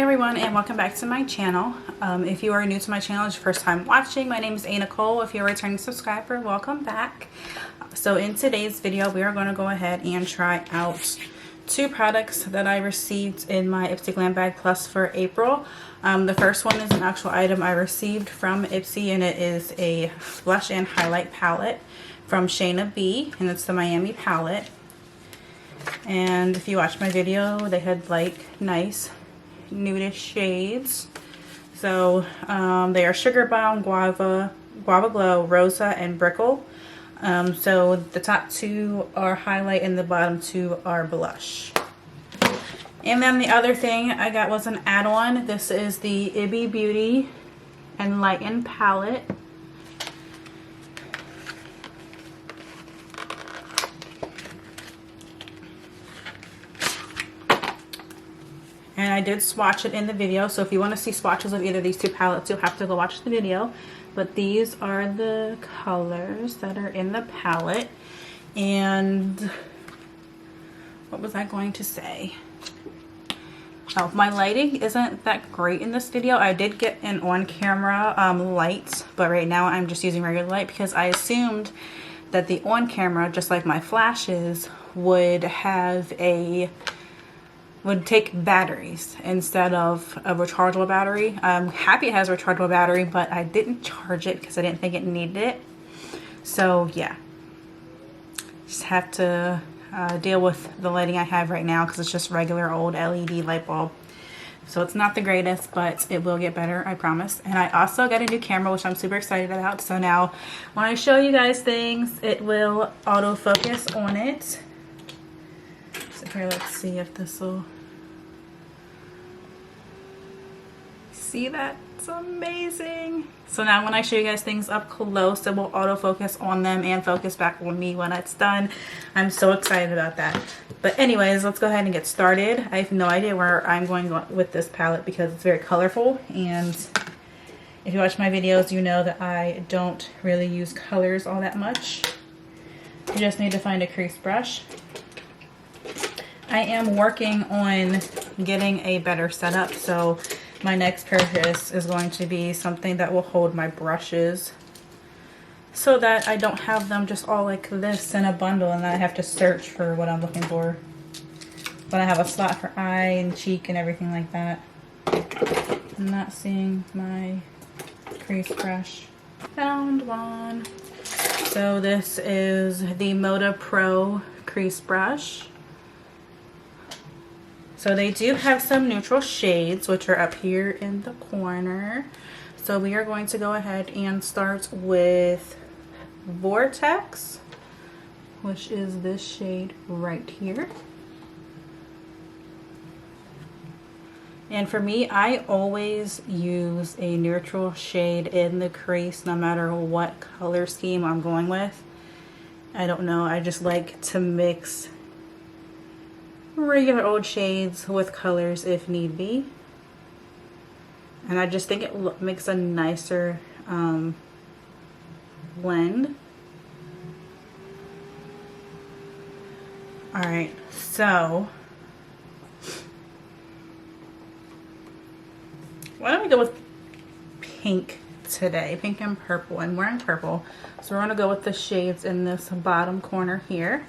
everyone, and welcome back to my channel. If you are new to my channel, it's your first time watching, my name is A.Nicole. If you're a returning subscriber, welcome back. So in today's video, we are going to go ahead and try out two products that I received in my Ipsy Glam Bag Plus for April. The first one is an actual item I received from Ipsy, and it is a blush and highlight palette from Shaina B, and it's the Miami palette. And if you watch my video, they had like nice nudish shades. So they are Sugar Bomb, Guava Glow, Rosa, and Brickle. So the top two are highlight and the bottom two are blush. And then the other thing I got was an add-on. This is the Ibby Beauty Enlighten palette. And I did swatch it in the video, so if you want to see swatches of either of these two palettes, you'll have to go watch the video. But these are the colors that are in the palette. And what was I going to say? Oh, my lighting isn't that great in this video. I did get an on-camera light, but right now I'm just using regular light because I assumed that the on-camera, just like my flashes, would take batteries instead of a rechargeable battery. I'm happy it has a rechargeable battery, but I didn't charge it because I didn't think it needed it. So yeah, just have to deal with the lighting I have right now because it's just regular old LED light bulb. So it's not the greatest, but it will get better, I promise. And I also got a new camera, which I'm super excited about. So now when I show you guys things, it will autofocus on it. So here, let's see if this will... See, that's amazing. So now when I show you guys things up close, it will autofocus on them and focus back on me when it's done. I'm so excited about that. But anyways, let's go ahead and get started. I have no idea where I'm going with this palette because it's very colorful, and if you watch my videos, you know that I don't really use colors all that much. You just need to find a crease brush. I am working on getting a better setup, so my next purchase is going to be something that will hold my brushes so that I don't have them just all like this in a bundle and I have to search for what I'm looking for. But I have a slot for eye and cheek and everything like that. I'm not seeing my crease brush. Found one. So this is the Moda Pro crease brush. So they do have some neutral shades, which are up here in the corner. So we are going to go ahead and start with Vortex, which is this shade right here. And for me, I always use a neutral shade in the crease no matter what color scheme I'm going with. I don't know, I just like to mix regular old shades with colors if need be, and I just think it makes a nicer blend. Alright, so why don't we go with pink today? Pink and purple. I'm wearing purple, so we're going to go with the shades in this bottom corner here.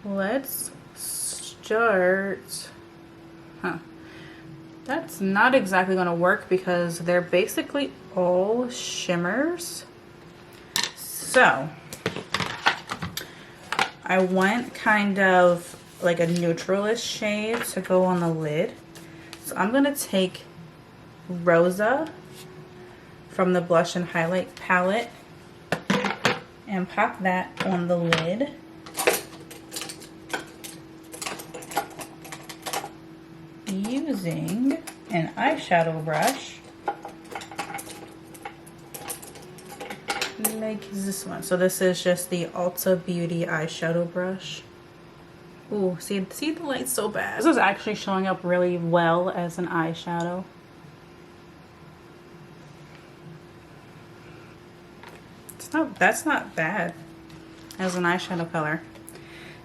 Let's start, that's not exactly going to work because they're basically all shimmers. So I want kind of like a neutralish shade to go on the lid. So I'm going to take Rosa from the Blush and Highlight palette and pop that on the lid. Using an eyeshadow brush like this one. So this is just the Ulta Beauty eyeshadow brush. Ooh, see the light's so bad. This is actually showing up really well as an eyeshadow. That's not bad as an eyeshadow color.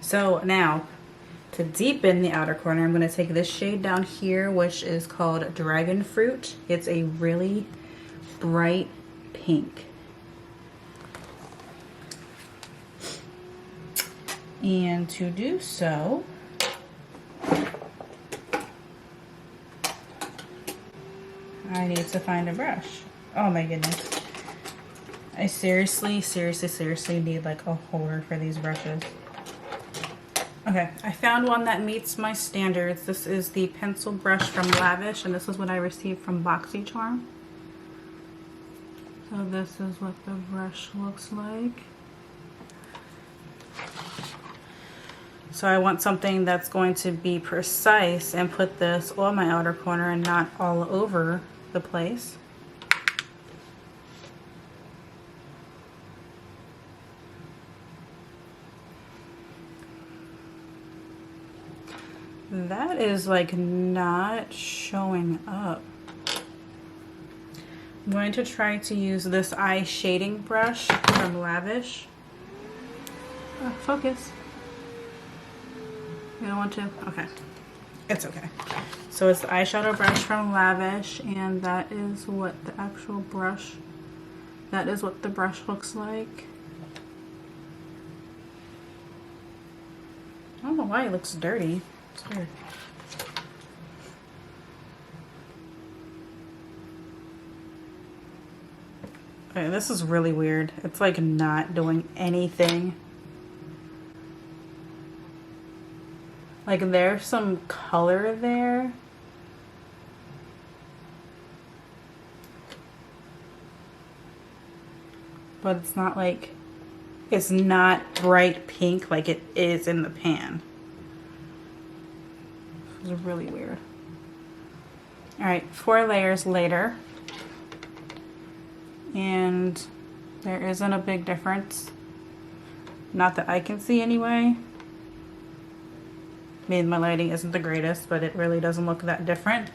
So now to deepen the outer corner, I'm going to take this shade down here, which is called Dragon Fruit. It's a really bright pink. And to do so, I need to find a brush. Oh my goodness. I seriously need like a holder for these brushes. Okay, I found one that meets my standards. This is the pencil brush from Lavish, and this is what I received from BoxyCharm. So this is what the brush looks like. So I want something that's going to be precise and put this on my outer corner and not all over the place. That is like not showing up. I'm going to try to use this eye shading brush from Lavish. Focus. You don't want to? Okay. It's okay. So it's the eyeshadow brush from Lavish, and that is what the actual brush, that is what the brush looks like. I don't know why it looks dirty. It's weird. Okay, this is really weird. It's like not doing anything. Like there's some color there. But it's not like, it's not bright pink like it is in the pan. This is really weird. All right, 4 layers later. And there isn't a big difference. Not that I can see anyway. I mean, my lighting isn't the greatest, but it really doesn't look that different.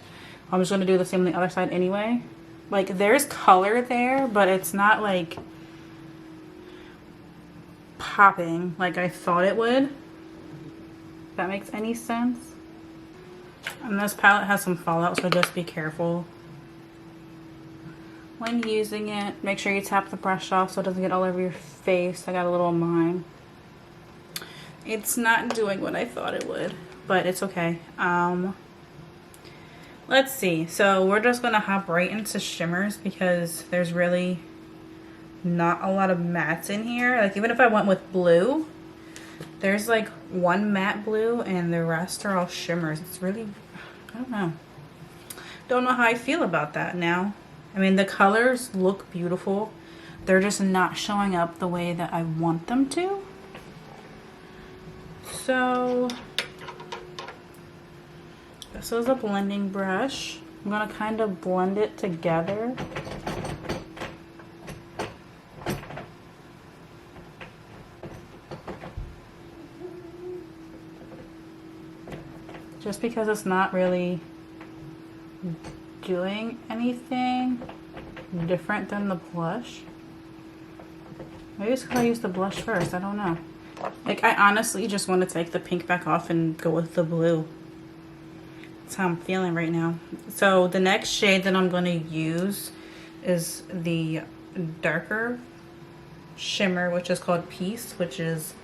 I'm just gonna do the same on the other side anyway. Like there's color there, but it's not like popping like I thought it would. If that makes any sense. And this palette has some fallout, so just be careful when using it. Make sure you tap the brush off so it doesn't get all over your face. I got a little on mine. It's not doing what I thought it would, but it's okay. Let's see. So we're just gonna hop right into shimmers because there's really not a lot of mattes in here. Like even if I went with blue, there's like one matte blue and the rest are all shimmers. It's really, I don't know. Don't know how I feel about that now. I mean, the colors look beautiful. They're just not showing up the way that I want them to. So this is a blending brush. I'm gonna kind of blend it together. Just because it's not really doing anything different than the blush. Maybe it's because I used the blush first. I don't know. Like, I honestly just want to take the pink back off and go with the blue. That's how I'm feeling right now. So the next shade that I'm going to use is the darker shimmer, which is called Peace, which is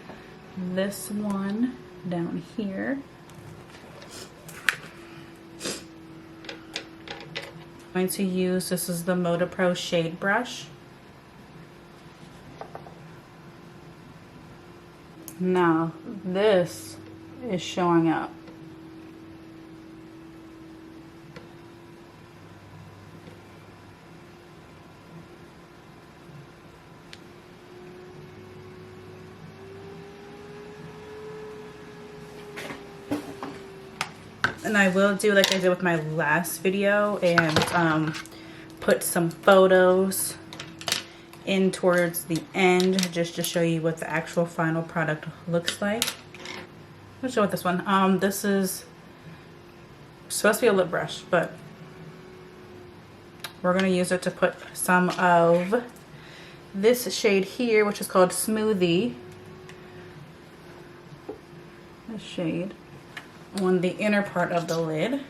this one down here. I'm going to use, this is the Moda Pro Shade Brush. Now, this is showing up. And I will do like I did with my last video and put some photos in towards the end just to show you what the actual final product looks like. Let's show with this one. This is supposed to be a lip brush, but we're gonna use it to put some of this shade here, which is called Smoothie. This shade. on the inner part of the lid.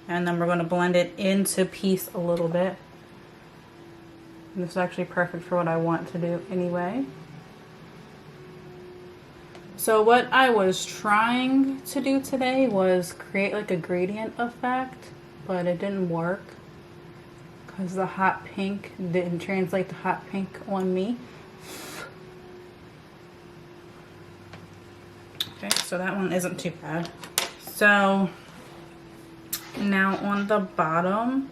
And then we're going to blend it into piece a little bit. And this is actually perfect for what I want to do anyway. So what I was trying to do today was create like a gradient effect, but it didn't work because the hot pink didn't translate the hot pink on me. Okay, so that one isn't too bad. So now on the bottom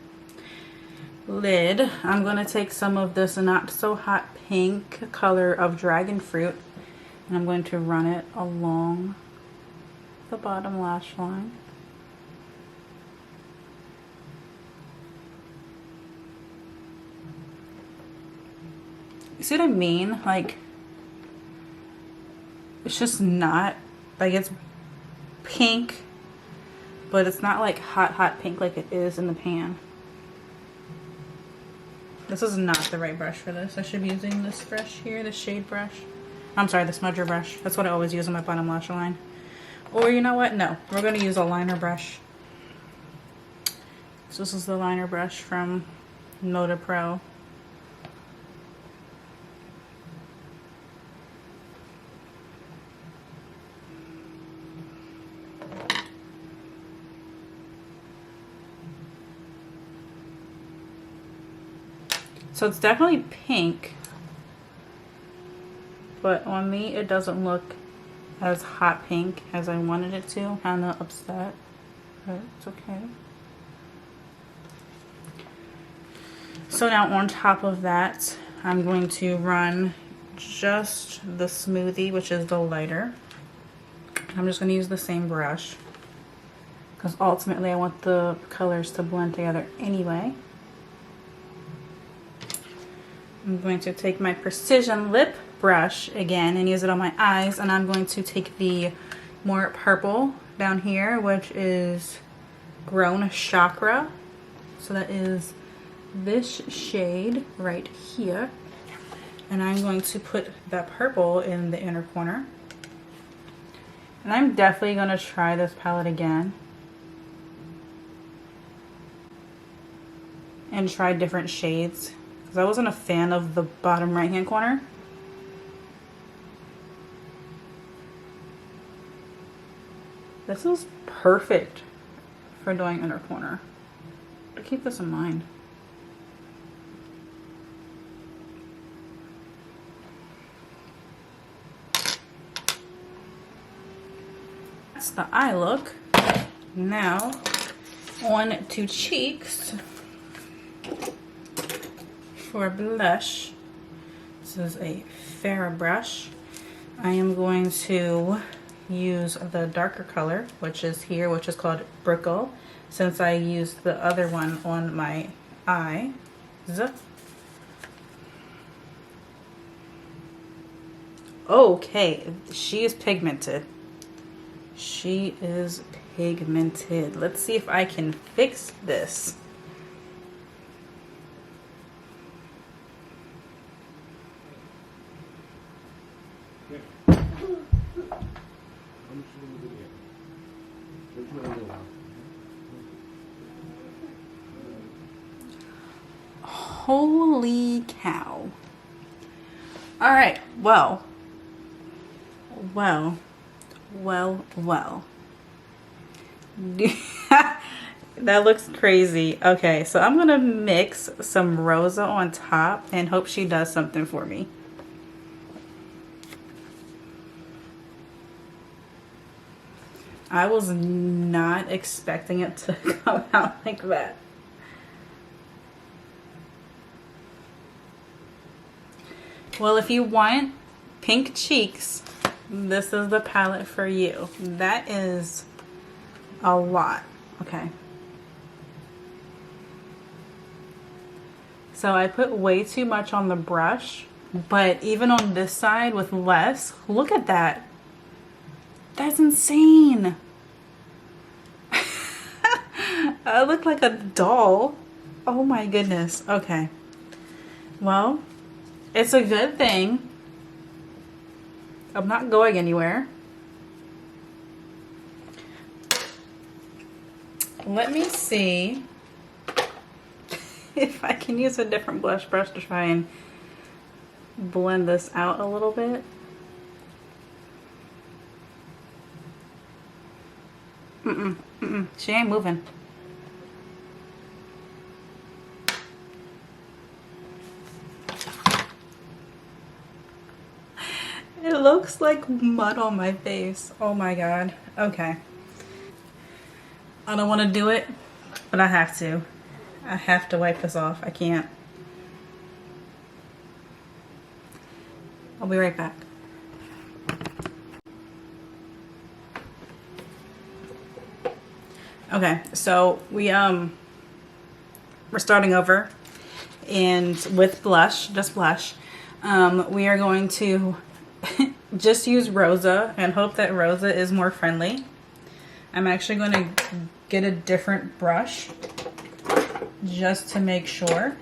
lid, I'm going to take some of this not so hot pink color of dragon fruit, and I'm going to run it along the bottom lash line. You see what I mean? Like, it's just not, like, it's pink, but it's not like hot pink like it is in the pan. This is not the right brush for this. I should be using this brush here, the shade brush. I'm sorry, the smudger brush. That's what I always use on my bottom lash line. Or you know what? No, we're going to use a liner brush. So this is the liner brush from Moda Pro. So it's definitely pink, but on me it doesn't look as hot pink as I wanted it to. I'm kind of upset, but it's okay. So now on top of that, I'm going to run just the smoothie, which is the lighter. I'm just going to use the same brush because ultimately I want the colors to blend together anyway. I'm going to take my precision lip brush again and use it on my eyes, and I'm going to take the more purple down here, which is Grown Chakra. So that is this shade right here, and I'm going to put that purple in the inner corner. And I'm definitely going to try this palette again and try different shades, because I wasn't a fan of the bottom right hand corner. This is perfect for doing inner corner. But keep this in mind. That's the eye look. Now on to cheeks. For blush, this is a Farrah brush. I am going to use the darker color, which is here, which is called Brickle, since I used the other one on my eyes. Okay, she is pigmented. She is pigmented. Let's see if I can fix this. Holy cow. All right, well. That looks crazy. Okay, so I'm gonna mix some Rosa on top and hope she does something for me. I was not expecting it to come out like that. Well, if you want pink cheeks, this is the palette for you. That is a lot. Okay. So I put way too much on the brush, but even on this side with less, look at that. That's insane. I look like a doll. Oh my goodness. Okay. Well, it's a good thing I'm not going anywhere. let me see if I can use a different blush brush to try and blend this out a little bit. She ain't moving. It looks like mud on my face. Oh my god. Okay. I don't want to do it, but I have to. I have to wipe this off. I can't. I'll be right back. Okay, so we're starting over, and with blush, just blush, we are going to just use Rosa and hope that Rosa is more friendly. I'm actually going to get a different brush just to make sure.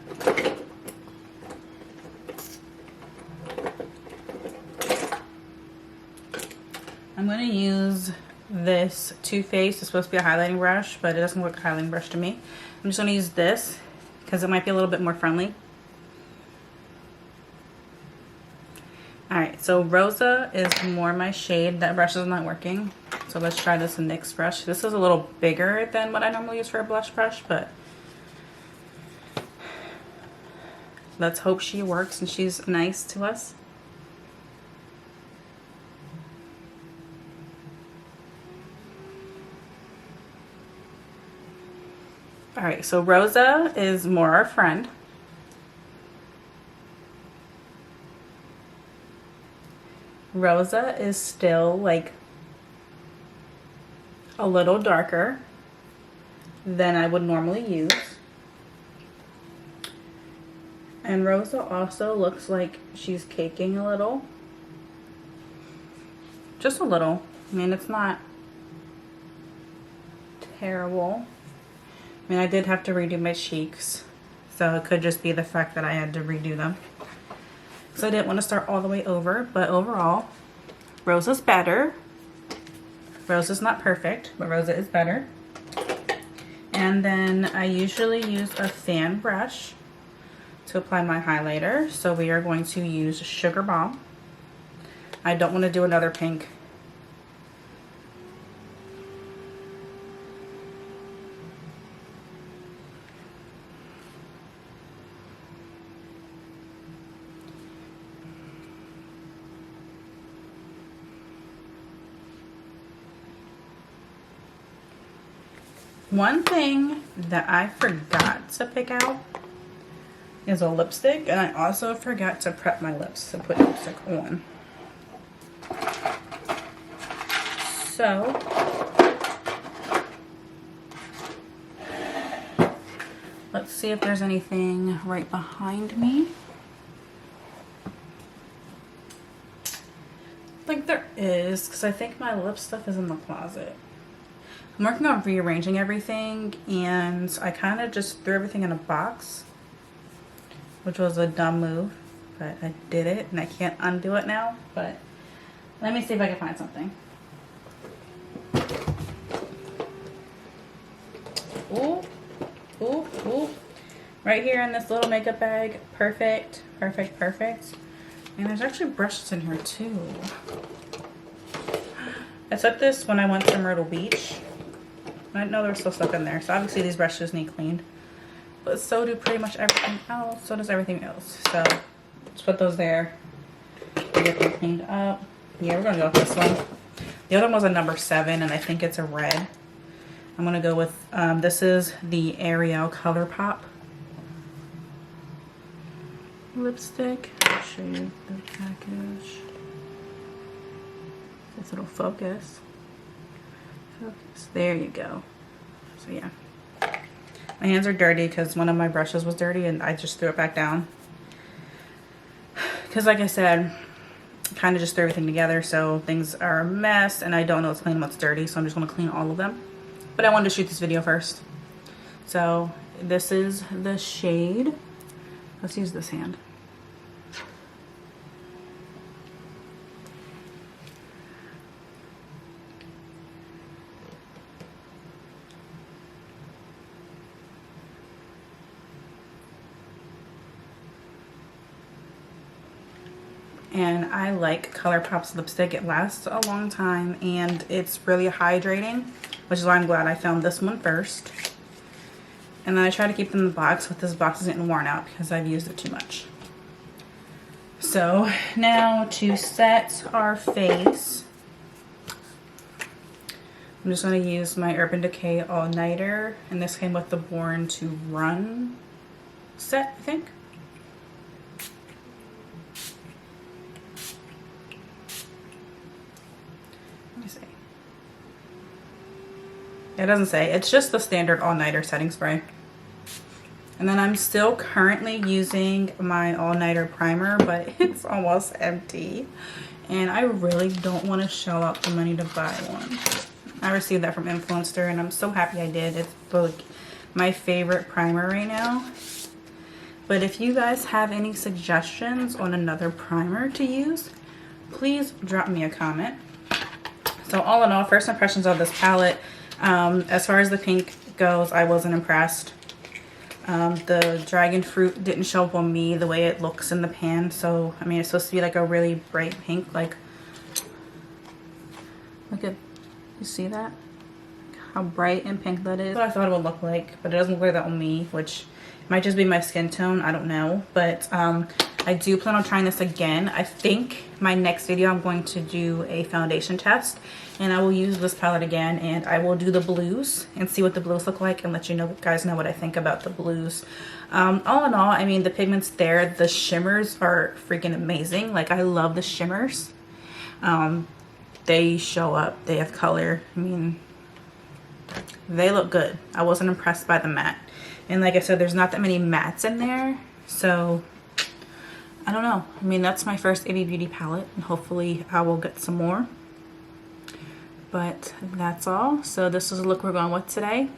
I'm going to use this Too Faced. It's supposed to be a highlighting brush, but it doesn't look like a highlighting brush to me. I'm just going to use this because it might be a little bit more friendly. Alright, so Rosa is more my shade. That brush is not working. So let's try this NYX brush. This is a little bigger than what I normally use for a blush brush, but let's hope she works and she's nice to us. Alright, so Rosa is more our friend. Rosa is still like a little darker than I would normally use. And Rosa also looks like she's caking a little. Just a little. I mean, it's not terrible. I mean, I did have to redo my cheeks, so it could just be the fact that I had to redo them. So I didn't want to start all the way over, but overall, Rosa's better. Rosa's not perfect, but Rosa is better. And then I usually use a fan brush to apply my highlighter. So we are going to use Sugar Bomb. I don't want to do another pink. One thing that I forgot to pick out is a lipstick, and I also forgot to prep my lips to put lipstick on. So let's see if there's anything right behind me. Like there is, because I think my lip stuff is in the closet. I'm working on rearranging everything, and I kind of just threw everything in a box, which was a dumb move, but I did it, and I can't undo it now. But let me see if I can find something. Ooh, ooh, ooh. Right here in this little makeup bag. Perfect, perfect, perfect. And there's actually brushes in here too. I took this when I went to Myrtle Beach. I know there's still stuff in there, so obviously these brushes need cleaned. But so do pretty much everything else. So does everything else. So let's put those there. Get them cleaned up. Yeah, we're gonna go with this one. The other one was a number 7, and I think it's a red. I'm gonna go with this is the Ariel Color Pop lipstick. I'll show you the package. This little focus. Focus. There you go. So yeah, my hands are dirty because one of my brushes was dirty and I just threw it back down because, like I said, kind of just threw everything together, so things are a mess and I don't know what's clean and what's dirty, so I'm just going to clean all of them. But I wanted to shoot this video first. So this is the shade. Let's use this hand. And I like ColourPop's lipstick. It lasts a long time and it's really hydrating, which is why I'm glad I found this one first. And then I try to keep them in the box, but this box is getting worn out because I've used it too much. So now to set our face, I'm just going to use my Urban Decay All Nighter, and this came with the Born to Run set, I think. Let me see. It doesn't say. It's just the standard All Nighter setting spray. And then I'm still currently using my All Nighter primer, but it's almost empty. And I really don't want to shell out the money to buy one. I received that from Influencer and I'm so happy I did. It's like my favorite primer right now. But if you guys have any suggestions on another primer to use, please drop me a comment. So all in all, first impressions of this palette, as far as the pink goes, I wasn't impressed. The dragon fruit didn't show up on me the way it looks in the pan. So, I mean, it's supposed to be like a really bright pink. Like, look at, you see that? How bright and pink that is. That's what I thought it would look like, but it doesn't look like that on me, which might just be my skin tone. I don't know. But I do plan on trying this again. I think my next video I'm going to do a foundation test, and I will use this palette again, and I will do the blues and see what the blues look like and let you know, guys know what I think about the blues. All in all, I mean, the pigments there, the shimmers are freaking amazing. Like, I love the shimmers. They show up, they have color. I mean, they look good. I wasn't impressed by the matte. And like I said, there's not that many mattes in there, so I don't know. I mean, that's my first AB Beauty palette, and hopefully I will get some more. But that's all. So this is the look we're going with today.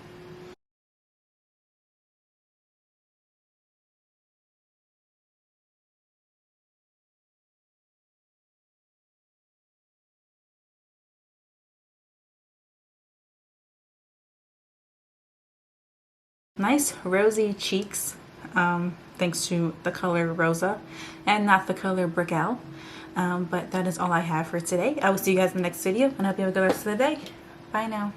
Nice rosy cheeks, thanks to the color Rosa and not the color Brickell. But that is all I have for today. I will see you guys in the next video, and I hope you have a good rest of the day. Bye now.